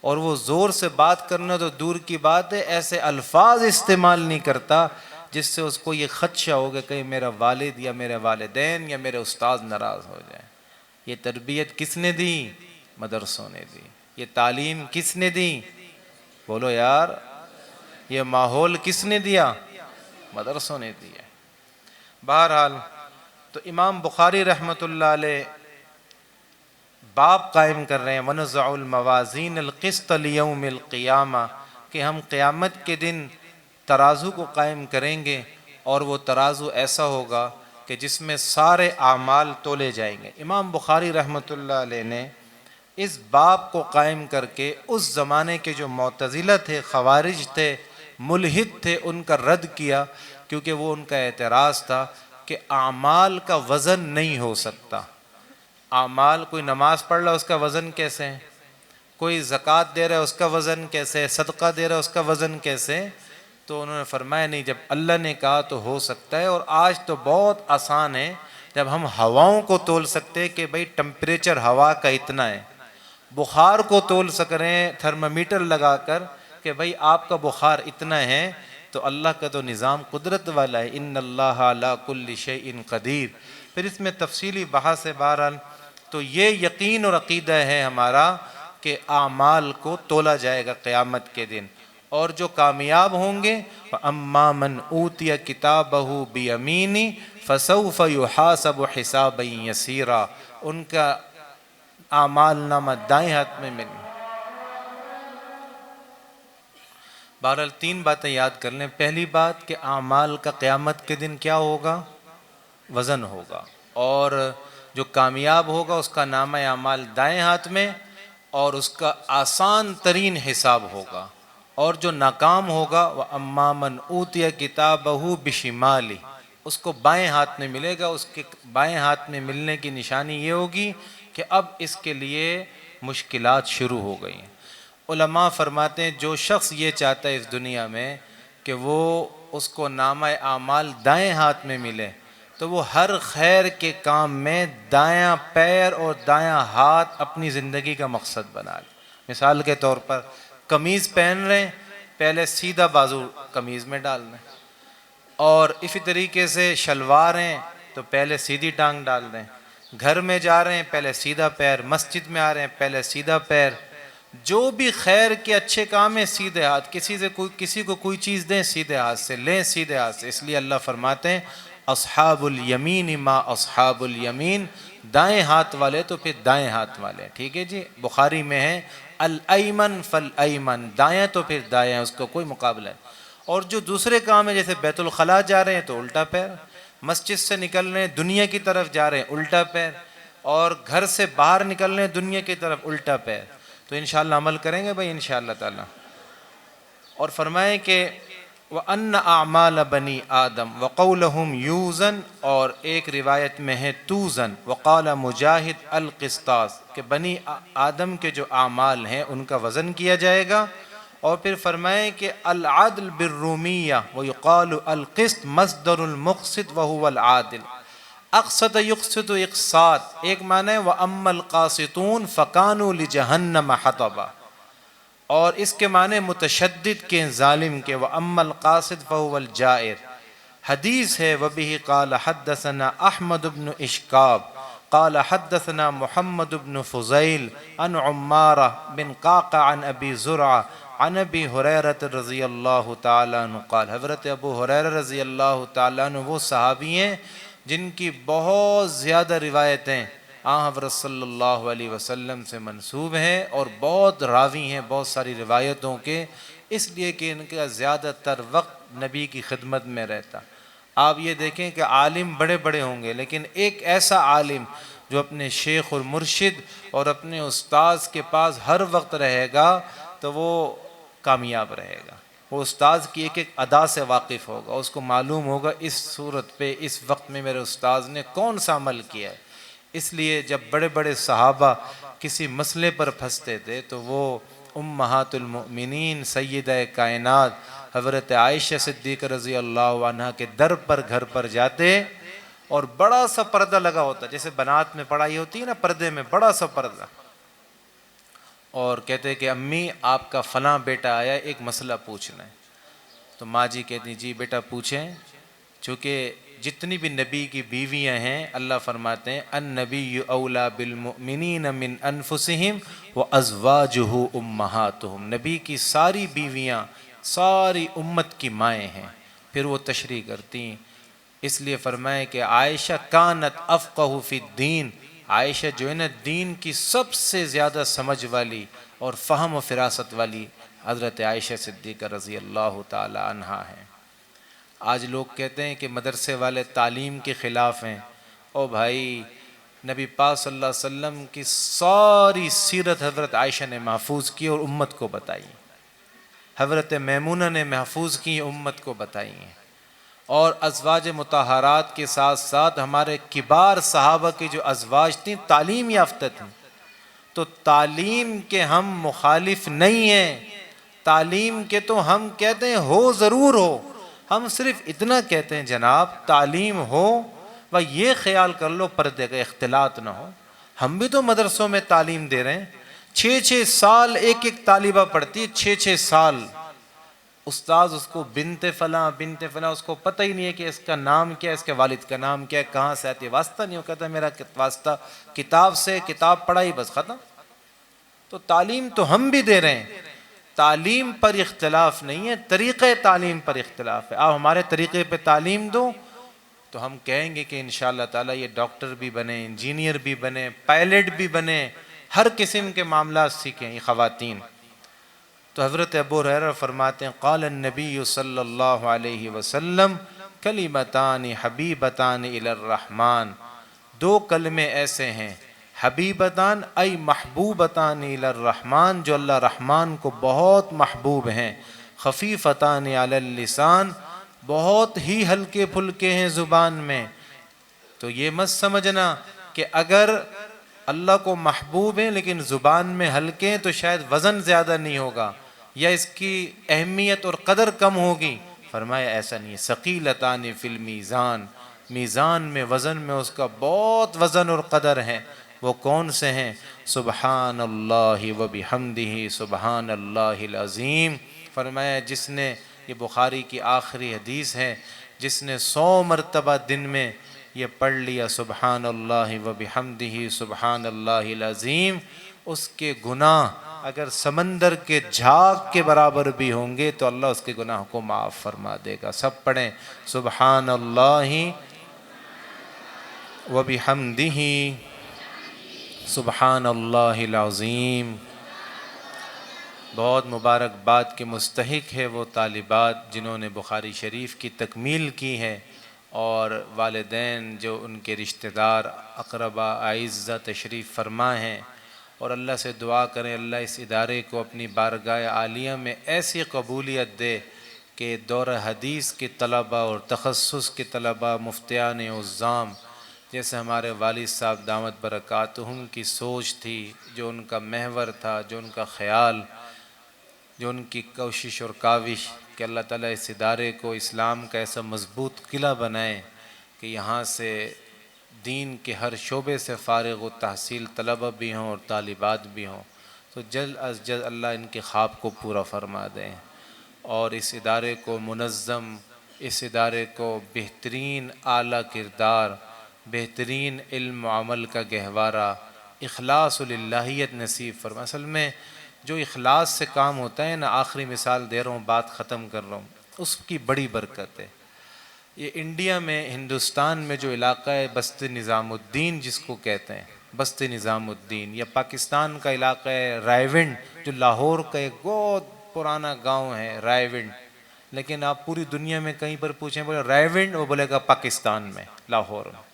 اور وہ زور سے بات کرنا تو دور کی بات ہے، ایسے الفاظ استعمال نہیں کرتا جس سے اس کو یہ خدشہ ہو کہ کہیں میرا والد یا میرے والدین یا میرے استاذ ناراض ہو جائیں۔ یہ تربیت کس نے دی؟ مدرسوں نے دی۔ یہ تعلیم کس نے دی؟ بولو یار، یہ ماحول کس نے دیا؟ مدرسوں نے دیا۔ بہرحال تو امام بخاری رحمۃ اللہ علیہ باب قائم کر رہے ہیں وَنَزْعُ الْمَوَازِينَ الْقِسْطَ لِيَوْمِ الْقِيَامَةِ، کہ ہم قیامت کے دن ترازو کو قائم کریں گے، اور وہ ترازو ایسا ہوگا کہ جس میں سارے اعمال تولے جائیں گے۔ امام بخاری رحمۃ اللہ علیہ نے اس باب کو قائم کر کے اس زمانے کے جو معتزلہ تھے، خوارج تھے، ملحد تھے، ان کا رد کیا، کیونکہ وہ ان کا اعتراض تھا کہ اعمال کا وزن نہیں ہو سکتا۔ اعمال، کوئی نماز پڑھ رہا ہے اس کا وزن کیسے ہے، کوئی زکوٰۃ دے رہا ہے اس کا وزن کیسے ہے، صدقہ دے رہا ہے اس کا وزن کیسے ہے؟ تو انہوں نے فرمایا نہیں، جب اللہ نے کہا تو ہو سکتا ہے۔ اور آج تو بہت آسان ہے، جب ہم ہواؤں کو تول سکتے کہ بھئی ٹمپریچر ہوا کا اتنا ہے، بخار کو تول سک رہے ہیں تھرمامیٹر لگا کر کہ بھئی آپ کا بخار اتنا ہے، تو اللہ کا تو نظام قدرت والا ہے، ان اللہ علی کل شیء قدیر۔ پھر اس میں تفصیلی بحث ہے۔ بہرحال تو یہ یقین اور عقیدہ ہے ہمارا کہ اعمال کو تولا جائے گا قیامت کے دن، اور جو کامیاب ہوں گے وَأَمَّا مَنْ أُوتِيَ كِتَابَهُ بِيَمِينِهِ فَسَوْفَ يُحَاسَبُ حِسَابًا يَسِيرًا، ان کا اعمال نامہ دائیں ہاتھ میں مل۔ بہرحال تین باتیں یاد کر لیں۔ پہلی بات کہ اعمال کا قیامت کے دن کیا ہوگا؟ وزن ہوگا، اور جو کامیاب ہوگا اس کا نامہ اعمال دائیں ہاتھ میں، اور اس کا آسان ترین حساب ہوگا، اور جو ناکام ہوگا وَأَمَّا مَنْ أُوتِيَ كِتَابَهُ بِشِمَالِهِ، اس کو بائیں ہاتھ میں ملے گا۔ اس کے بائیں ہاتھ میں ملنے کی نشانی یہ ہوگی کہ اب اس کے لیے مشکلات شروع ہو گئی ہیں۔ علماء فرماتے ہیں جو شخص یہ چاہتا ہے اس دنیا میں کہ وہ اس کو نامہ اعمال دائیں ہاتھ میں ملے، تو وہ ہر خیر کے کام میں دایاں پیر اور دایاں ہاتھ اپنی زندگی کا مقصد بنا لے۔ مثال کے طور پر قمیض پہن رہے ہیں، پہلے سیدھا بازو قمیض میں ڈال دیں، اور اسی طریقے سے شلوار ہیں تو پہلے سیدھی ٹانگ ڈال دیں، گھر میں جا رہے ہیں پہلے سیدھا پیر، مسجد میں آ رہے ہیں پہلے سیدھا پیر۔ جو بھی خیر کے اچھے کام ہیں سیدھے ہاتھ، کسی کو کوئی چیز دیں سیدھے ہاتھ سے لیں، سیدھے ہاتھ سے۔ اس لیے اللہ فرماتے ہیں اصحاب الیمین ما اصحاب الیمین، دائیں ہاتھ والے تو پھر دائیں ہاتھ والے، ٹھیک ہے جی۔ بخاری میں ہے الایمن فالایمن، دائیں تو پھر دائیں، اس کو کوئی مقابلہ ہے۔ اور جو دوسرے کام ہیں جیسے بیت الخلاء جا رہے ہیں تو الٹا پیر، مسجد سے نکل رہے ہیں دنیا کی طرف جا رہے ہیں الٹا پیر، اور گھر سے باہر نکل رہے ہیں دنیا کی طرف الٹا پیر۔ تو انشاءاللہ عمل کریں گے بھائی انشاءاللہ تعالی۔ اور فرمائیں کہ وَأَنَّ أَعْمَالَ بَنِي آدَمَ وَقَوْلَهُمْ يُوزَنْ، اور ایک روایت میں ہے توزن، وقال مجاہد القسطاس، کہ بنی آدم کے جو اعمال ہیں ان کا وزن کیا جائے گا۔ اور پھر فرمائیں کہ العدل بالرومیہ ویقال القسط مصدر المقسط وهو العادل، اقسط یقسط اقساط، ایک معنی ہے وَأَمَّا الْقَاسِطُونَ فَكَانُوا لِجَهَنَّمَ حَطَبًا، اور اس کے معنی متشدد کے ظالم کے وَأَمَّا الْقَاسِطُ فَهُوَ الْجَائِرُ۔ حدیث ہے وَبِهِ قَالَ حَدَّثَنَا أَحْمَدُ بْنُ إِشْكَابٍ قَالَ حَدَّثَنَا مُحَمَّدُ بْنُ فُضَيْلٍ عن عمارة بن قعقع عن أبي زرعة عن أبي هريرة رضی اللہ تعالیٰ عنہ قال، حضرت ابو ہریرہ رضی اللہ تعالیٰ عنہ وہ صحابی ہیں جن کی بہت زیادہ روایتیں آن حضرت صلی اللہ علیہ وسلم سے منسوب ہیں، اور بہت راوی ہیں بہت ساری روایتوں کے، اس لیے کہ ان کا زیادہ تر وقت نبی کی خدمت میں رہتا۔ آپ یہ دیکھیں کہ عالم بڑے بڑے ہوں گے، لیکن ایک ایسا عالم جو اپنے شیخ اور مرشد اور اپنے استاذ کے پاس ہر وقت رہے گا تو وہ کامیاب رہے گا۔ وہ استاذ کی ایک ایک ادا سے واقف ہوگا، اس کو معلوم ہوگا اس صورت پہ اس وقت میں میرے استاذ نے کون سا عمل کیا ہے۔ اس لیے جب بڑے بڑے صحابہ کسی مسئلے پر پھنستے تھے تو وہ امہات المؤمنین سیدہ کائنات حضرت عائشہ صدیقہ رضی اللہ عنہ کے در پر گھر پر جاتے، اور بڑا سا پردہ لگا ہوتا، جیسے بنات میں پڑھائی ہوتی ہے نا پردے میں بڑا سا پردہ، اور کہتے کہ امی آپ کا فلاں بیٹا آیا ایک مسئلہ پوچھنا ہے۔ تو ماں جی کہتی جی بیٹا پوچھیں، چونکہ جتنی بھی نبی کی بیویاں ہیں اللہ فرماتے ہیں النبی اولیٰ بالمؤمنین من انفسہم وازواجہ امہاتہم، نبی کی ساری بیویاں ساری امت کی مائیں ہیں۔ پھر وہ تشریح کرتی ہیں اس لیے فرمائے کہ عائشہ کانت افقہ فی الدین، عائشہ جو ہے نا دین کی سب سے زیادہ سمجھ والی اور فہم و فراست والی حضرت عائشہ صدیقہ رضی اللہ تعالی عنہا ہے۔ آج لوگ کہتے ہیں کہ مدرسے والے تعلیم کے خلاف ہیں۔ او بھائی، نبی پاک صلی اللہ علیہ وسلم کی ساری سیرت حضرت عائشہ نے محفوظ کی اور امت کو بتائی، حضرت میمونہ نے محفوظ کی، امت کو بتائی ہیں۔ اور ازواج مطہرات کے ساتھ ساتھ ہمارے کبار صحابہ کی جو ازواج تھیں تعلیم یافتہ تھیں، تو تعلیم کے ہم مخالف نہیں ہیں، تعلیم کے تو ہم کہتے ہیں ہو ضرور ہو، ہم صرف اتنا کہتے ہیں جناب تعلیم ہو، و یہ خیال کر لو پردے کا اختلاط نہ ہو۔ ہم بھی تو مدرسوں میں تعلیم دے رہے ہیں، 6 سال ایک طالبہ پڑھتی ہے، 6 سال، استاذ اس کو بنت فلاں اس کو پتہ ہی نہیں ہے کہ اس کا نام کیا ہے، اس کے والد کا نام کیا ہے، کہاں سے آتی ہے، واسطہ نہیں ہو، کہتا ہے میرا واسطہ کتاب سے، کتاب پڑھائی بس ختم۔ تو تعلیم تو ہم بھی دے رہے ہیں، تعلیم پر اختلاف نہیں ہے، طریقہ تعلیم پر اختلاف ہے۔ آپ ہمارے طریقے پہ تعلیم دو تو ہم کہیں گے کہ انشاءاللہ تعالیٰ یہ ڈاکٹر بھی بنے، انجینئر بھی بنے، پائلٹ بھی بنے، ہر قسم کے معاملات سیکھیں یہ خواتین۔ تو حضرت ابو ہریرہ فرماتے ہیں قال النبی صلی اللہ علیہ وسلم کلمتان حبیبتان الی الرحمن، 2 کلمے ایسے ہیں، حبیبتان ای محبوبتان الی الرحمن، جو اللہ رحمان کو بہت محبوب ہیں، خفیفتان علی اللسان، بہت ہی ہلکے پھلکے ہیں زبان میں۔ تو یہ مت سمجھنا کہ اگر اللہ کو محبوب ہیں لیکن زبان میں ہلکے ہیں تو شاید وزن زیادہ نہیں ہوگا یا اس کی اہمیت اور قدر کم ہوگی۔ فرمایا ایسا نہیں ہے، ثقیلتان فی المیزان، میزان میں وزن میں اس کا بہت وزن اور قدر ہے۔ وہ کون سے ہیں؟ سبحان اللہ و بحمدہ سبحان اللہ العظیم۔ فرمایا جس نے، یہ بخاری کی آخری حدیث ہے، جس نے 100 مرتبہ دن میں یہ پڑھ لیا سبحان اللہ و بحمدہ سبحان اللہ العظیم، اس کے گناہ اگر سمندر کے جھاگ کے برابر بھی ہوں گے تو اللہ اس کے گناہ کو معاف فرما دے گا۔ سب پڑھیں سبحان اللہ و بحمدہ سبحان اللہ العظیم۔ بہت مبارکباد کے مستحق ہے وہ طالبات جنہوں نے بخاری شریف کی تکمیل کی ہے، اور والدین جو ان کے رشتہ دار اقربا اعزہ تشریف فرما ہیں، اور اللہ سے دعا کریں اللہ اس ادارے کو اپنی بارگاہ عالیہ میں ایسی قبولیت دے کہ دورہ حدیث کے طلبہ اور تخصص کے طلبہ، مفتیان عظام جیسے ہمارے والد صاحب دامت برکاتہم کی سوچ تھی، جو ان کا محور تھا، جو ان کا خیال، جو ان کی کوشش اور کاوش کہ اللہ تعالیٰ اس ادارے کو اسلام کا ایسا مضبوط قلعہ بنائے کہ یہاں سے دین کے ہر شعبے سے فارغ و تحصیل طلبہ بھی ہوں اور طالبات بھی ہوں، تو جلد از جلد اللہ ان کے خواب کو پورا فرما دیں، اور اس ادارے کو منظم، اس ادارے کو بہترین اعلیٰ کردار، بہترین علم و عمل کا گہوارہ، اخلاص و للہیت نصیب فرما۔ اصل میں جو اخلاص سے کام ہوتا ہے نا، آخری مثال دے رہا ہوں، بات ختم کر رہا ہوں، اس کی بڑی برکت ہے۔ یہ انڈیا میں، ہندوستان میں جو علاقہ ہے بست نظام الدین جس کو کہتے ہیں، بست نظام الدین، یا پاکستان کا علاقہ ہے رائے ونڈ، جو لاہور کا ایک بہت پرانا گاؤں ہے رائے ونڈ، لیکن آپ پوری دنیا میں کہیں پر پوچھیں بولے رائے ونڈ، وہ بولے گا پاکستان میں، لاہور میں۔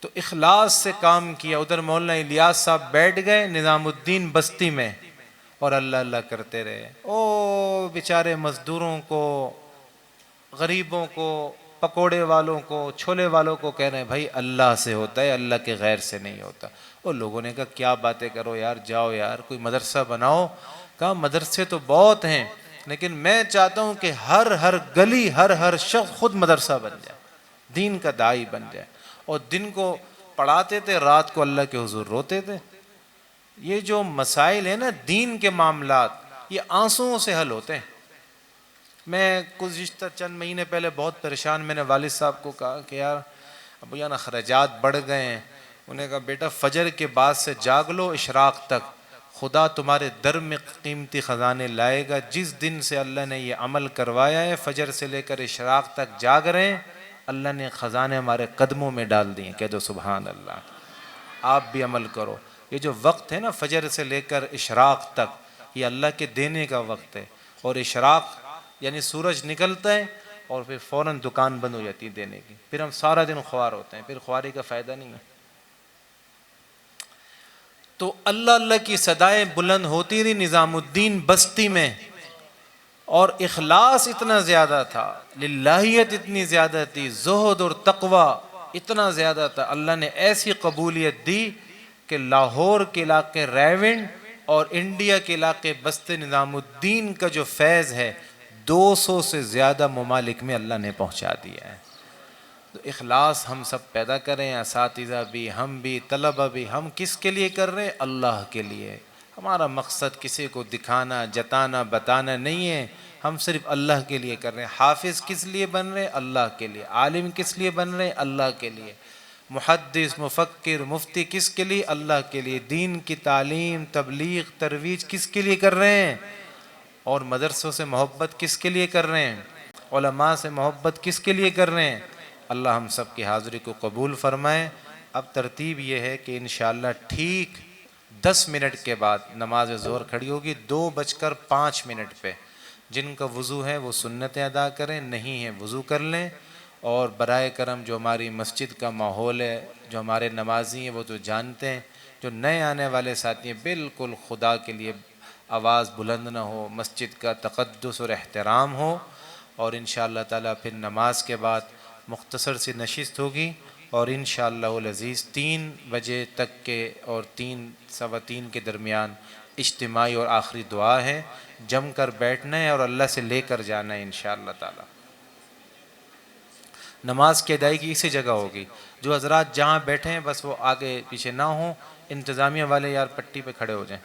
تو اخلاص سے کام کیا، ادھر مولانا الیاس صاحب بیٹھ گئے نظام الدین بستی میں اور اللہ اللہ کرتے رہے، او بیچارے مزدوروں کو، غریبوں کو، پکوڑے والوں کو، چھولے والوں کو کہہ رہے ہیں بھائی اللہ سے ہوتا ہے، اللہ کے غیر سے نہیں ہوتا۔ اور لوگوں نے کہا کیا باتیں کرو یار، جاؤ یار کوئی مدرسہ بناؤ۔ کہا مدرسے تو بہت ہیں لیکن میں چاہتا ہوں کہ ہر گلی، ہر شخص خود مدرسہ بن جائے، دین کا داعی بن جائے، اور دن کو پڑھاتے تھے، رات کو اللہ کے حضور روتے تھے۔ یہ جو مسائل ہیں نا دین کے معاملات، یہ آنسوؤں سے حل ہوتے ہیں۔ میں گزشتہ چند مہینے پہلے بہت پریشان، میں نے والد صاحب کو کہا کہ یار ابو جان اخراجات بڑھ گئے ہیں۔ انہوں نے کہا بیٹا فجر کے بعد سے جاگ لو اشراق تک، خدا تمہارے در میں قیمتی خزانے لائے گا۔ جس دن سے اللہ نے یہ عمل کروایا ہے، فجر سے لے کر اشراق تک جاگ رہے ہیں، اللہ نے خزانے ہمارے قدموں میں ڈال دیے. کہہ دو سبحان اللہ. آپ بھی عمل کرو. یہ جو وقت ہے نا فجر سے لے کر اشراق تک، یہ اللہ کے دینے کا وقت ہے. اور اشراق یعنی سورج نکلتا ہے اور پھر فوراً دکان بند ہو جاتی ہے دینے کی، پھر ہم سارا دن خوار ہوتے ہیں، پھر خواری کا فائدہ نہیں ہے. تو اللہ اللہ کی صدائیں بلند ہوتی رہی نظام الدین بستی میں، اور اخلاص اتنا زیادہ تھا، للہیت اتنی زیادہ تھی، زہد اور تقوی اتنا زیادہ تھا. اللہ نے ایسی قبولیت دی کہ لاہور کے علاقے ریونڈ اور انڈیا کے علاقے بست نظام الدین کا جو فیض ہے 200 سے زیادہ ممالک میں اللہ نے پہنچا دیا ہے. تو اخلاص ہم سب پیدا کریں، اساتذہ بھی، ہم بھی، طلبہ بھی. ہم کس کے لیے کر رہے ہیں؟ اللہ کے لیے. ہمارا مقصد کسی کو دکھانا، جتانا، بتانا نہیں ہے. ہم صرف اللہ کے لیے کر رہے ہیں. حافظ کس لیے بن رہے ہیں؟ اللہ کے لیے. عالم کس لیے بن رہے ہیں؟ اللہ کے لیے. محدث، مفکر، مفتی کس کے لیے؟ اللہ کے لیے. دین کی تعلیم، تبلیغ، ترویج کس کے لیے کر رہے ہیں؟ اور مدرسوں سے محبت کس کے لیے کر رہے ہیں؟ علماء سے محبت کس کے لیے کر رہے ہیں؟ اللہ ہم سب کی حاضری کو قبول فرمائے. اب ترتیب یہ ہے کہ انشاءاللہ ٹھیک 10 منٹ کے بعد نماز ظہر کھڑی ہوگی 2:05 پہ. جن کا وضو ہے وہ سنتیں ادا کریں، نہیں ہے وضو کر لیں. اور برائے کرم جو ہماری مسجد کا ماحول ہے، جو ہمارے نمازی ہیں وہ تو جانتے ہیں. جو نئے آنے والے ساتھی ہیں بالکل خدا کے لیے آواز بلند نہ ہو، مسجد کا تقدس اور احترام ہو. اور انشاءاللہ تعالیٰ پھر نماز کے بعد مختصر سی نشست ہوگی، اور انشاءاللہ العزیز 3 بجے تک کے اور 3 سوا 3 کے درمیان اجتماعی اور آخری دعا ہے. جم کر بیٹھنا ہے اور اللہ سے لے کر جانا ہے انشاءاللہ تعالیٰ. نماز کی ادائیگی اسی جگہ ہوگی. جو حضرات جہاں بیٹھے ہیں بس وہ آگے پیچھے نہ ہوں. انتظامیہ والے یار پٹی پہ کھڑے ہو جائیں.